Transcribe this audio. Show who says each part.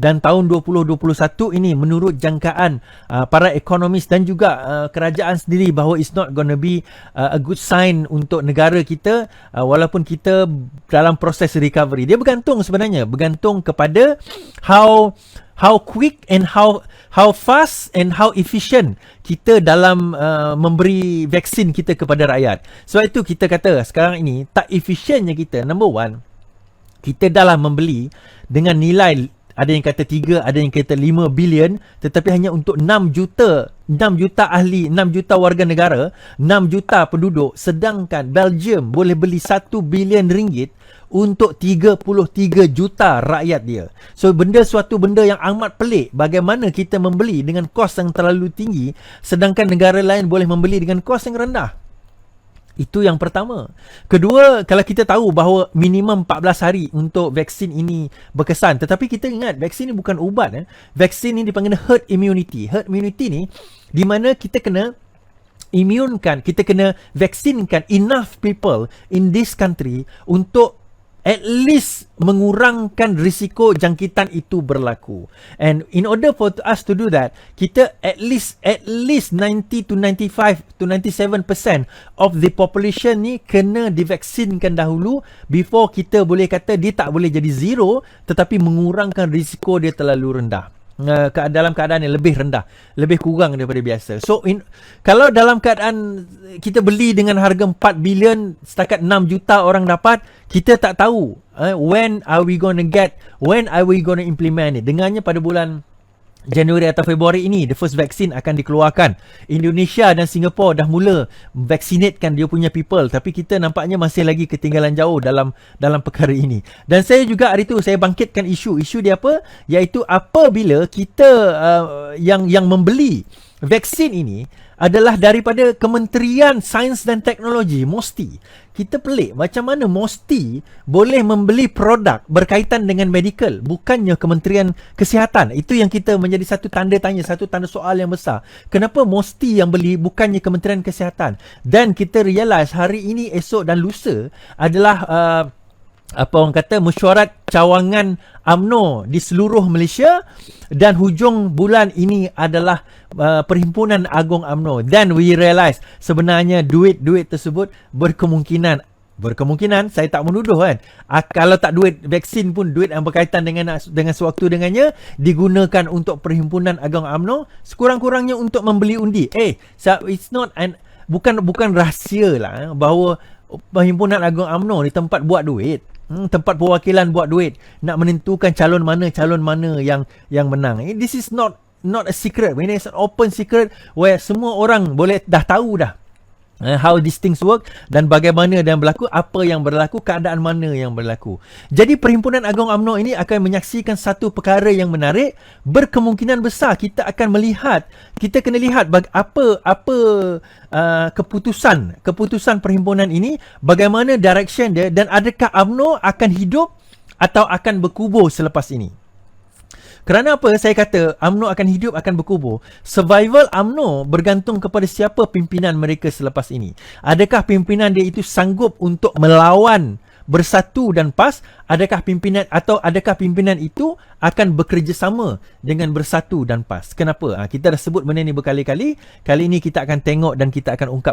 Speaker 1: dan tahun 2021 ini menurut jangkaan para ekonomis dan juga kerajaan sendiri bahawa it's not gonna be a good sign untuk negara kita walaupun kita dalam proses recovery. Dia bergantung sebenarnya, bergantung kepada how quick and how fast and how efficient kita dalam memberi vaksin kita kepada rakyat. Sebab itu kita kata sekarang ini tak efisiennya kita. Number one, kita dalam membeli dengan nilai, ada yang kata 3, ada yang kata 5 bilion, tetapi hanya untuk 6 juta ahli, 6 juta warga negara, 6 juta penduduk, sedangkan Belgium boleh beli 1 bilion ringgit untuk 33 juta rakyat dia. So suatu benda yang amat pelik, bagaimana kita membeli dengan kos yang terlalu tinggi sedangkan negara lain boleh membeli dengan kos yang rendah. Itu yang pertama. Kedua, kalau kita tahu bahawa minimum 14 hari untuk vaksin ini berkesan, tetapi kita ingat vaksin ini bukan ubat. Vaksin ini dipanggil herd immunity. Herd immunity ni di mana kita kena imunkan, kita kena vaksinkan enough people in this country untuk at least mengurangkan risiko jangkitan itu berlaku. And in order for us to do that, kita at least 90 to 95 to 97% of the population ni kena divaksinkan dahulu before kita boleh kata dia tak boleh jadi zero, tetapi mengurangkan risiko dia terlalu rendah. Dalam keadaan yang lebih rendah, lebih kurang daripada biasa. So kalau dalam keadaan kita beli dengan harga 4 bilion, setakat 6 juta orang dapat, kita tak tahu when are we going to implement it. Dengannya pada bulan Januari atau Februari ini, the first vaccine akan dikeluarkan. Indonesia dan Singapore dah mula vaccinatekan dia punya people, tapi kita nampaknya masih lagi ketinggalan jauh dalam perkara ini. Dan saya juga hari tu saya bangkitkan isu dia apa? Iaitu apabila kita yang membeli vaksin ini adalah daripada Kementerian Sains dan Teknologi, MOSTI. Kita pelik macam mana MOSTI boleh membeli produk berkaitan dengan medical, bukannya Kementerian Kesihatan. Itu yang kita menjadi satu tanda tanya, satu tanda soal yang besar. Kenapa MOSTI yang beli, bukannya Kementerian Kesihatan? Dan kita realize hari ini, esok dan lusa adalah apa orang kata, mesyuarat cawangan UMNO di seluruh Malaysia, dan hujung bulan ini adalah Perhimpunan Agung UMNO. Dan we realise sebenarnya duit tersebut berkemungkinan, saya tak menuduh kan, kalau tak duit vaksin pun duit yang berkaitan dengan sewaktu dengannya digunakan untuk Perhimpunan Agung UMNO, sekurang-kurangnya untuk membeli undi. So it's not bukan rahsia lah bahawa Perhimpunan Agung UMNO ni tempat buat duit. Tempat perwakilan buat duit, nak menentukan calon mana yang menang. This is not a secret. Ini is an open secret where semua orang boleh dah tahu dah how these things work dan bagaimana dan berlaku, apa yang berlaku, keadaan mana yang berlaku. Jadi Perhimpunan Agung UMNO ini akan menyaksikan satu perkara yang menarik. Berkemungkinan besar kita akan melihat, kita kena lihat apa keputusan perhimpunan ini, bagaimana direction dia, dan adakah UMNO akan hidup atau akan berkubur selepas ini. Kerana apa saya kata UMNO akan hidup, akan berkubur? Survival UMNO bergantung kepada siapa pimpinan mereka selepas ini. Adakah pimpinan dia itu sanggup untuk melawan Bersatu dan PAS? Adakah pimpinan itu akan bekerjasama dengan Bersatu dan PAS? Kenapa? Kita dah sebut benda ni berkali-kali. Kali ini kita akan tengok dan kita akan ungkap